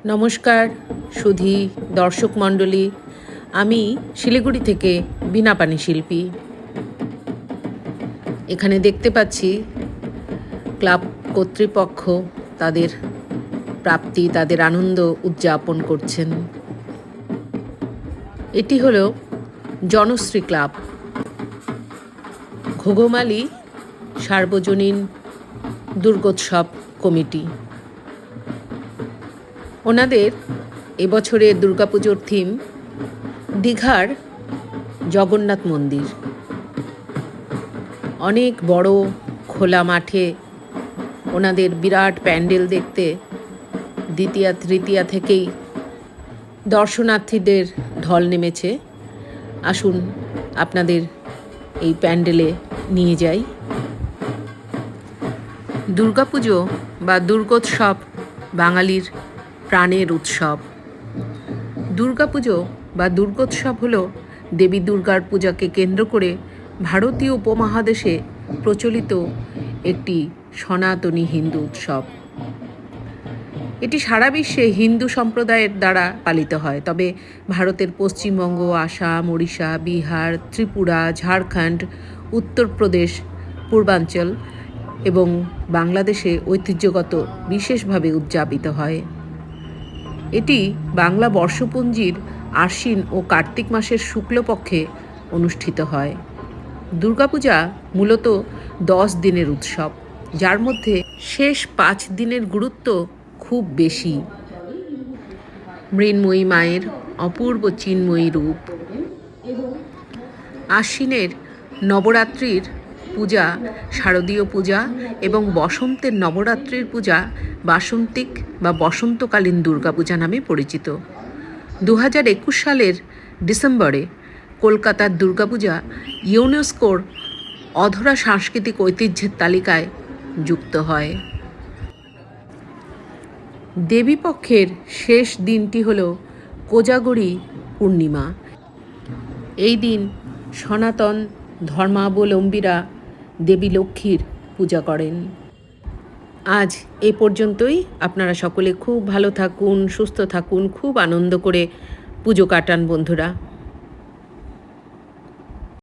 নমস্কার সুধী দর্শক মণ্ডলী, আমি শিলিগুড়ি থেকে বীণাপাণি শিল্পী। এখানে দেখতে পাচ্ছি ক্লাব কর্তৃপক্ষ তাদের প্রাপ্তি, তাদের আনন্দ উদযাপন করছেন। এটি হলো জনশ্রী ক্লাব, ঘুঘুমালি সার্বজনীন দুর্গোৎসব কমিটি। ওনাদের এবছরের দুর্গাপুজোর থিম দীঘার জগন্নাথ মন্দির। অনেক বড় খোলা মাঠে ওনাদের বিরাট প্যান্ডেল দেখতে দ্বিতীয়া তৃতীয়া থেকেই দর্শনার্থীদের ঢল নেমেছে। আসুন আপনাদের এই প্যান্ডেলে নিয়ে যাই। দুর্গাপুজো বা দুর্গোৎসব বাঙালির প্রাণের উৎসব। দুর্গাপুজো বা দুর্গোৎসব হলো দেবী দুর্গার পূজাকে কেন্দ্র করে ভারতীয় উপমহাদেশে প্রচলিত একটি সনাতনী হিন্দু উৎসব। এটি সারা বিশ্বে হিন্দু সম্প্রদায়ের দ্বারা পালিত হয়, তবে ভারতের পশ্চিমবঙ্গ, আসাম, ওড়িশা, বিহার, ত্রিপুরা, ঝাড়খণ্ড, উত্তরপ্রদেশ, পূর্বাঞ্চল এবং বাংলাদেশে ঐতিহ্যগত বিশেষভাবে উদযাপিত হয়। এটি বাংলা বর্ষপঞ্জির আশ্বিন ও কার্তিক মাসের শুক্লপক্ষে অনুষ্ঠিত হয়। দুর্গাপূজা মূলত 10 দিনের উৎসব, যার মধ্যে শেষ 5 দিনের গুরুত্ব খুব বেশি। মৃন্ময়ী মায়ের অপূর্ব চিন্ময়ী রূপ। আশ্বিনের নবরাত্রির পূজা শারদীয় পূজা এবং বসন্তের নবরাত্রির পূজা বাসন্তিক বা বসন্তকালীন দুর্গাপূজা নামে পরিচিত। 2021 সালের ডিসেম্বরে কলকাতার দুর্গাপূজা ইউনেস্কোর অধরা সাংস্কৃতিক ঐতিহ্যের তালিকায় যুক্ত হয়। দেবীপক্ষের শেষ দিনটি হল কোজাগরী পূর্ণিমা। এই দিন সনাতন ধর্মাবলম্বীরা দেবী লক্ষ্মীর পূজা করেন। আজ এ পর্যন্তই। আপনারা সকলে খুব ভালো থাকুন, সুস্থ থাকুন, খুব আনন্দ করে পুজো কাটান বন্ধুরা।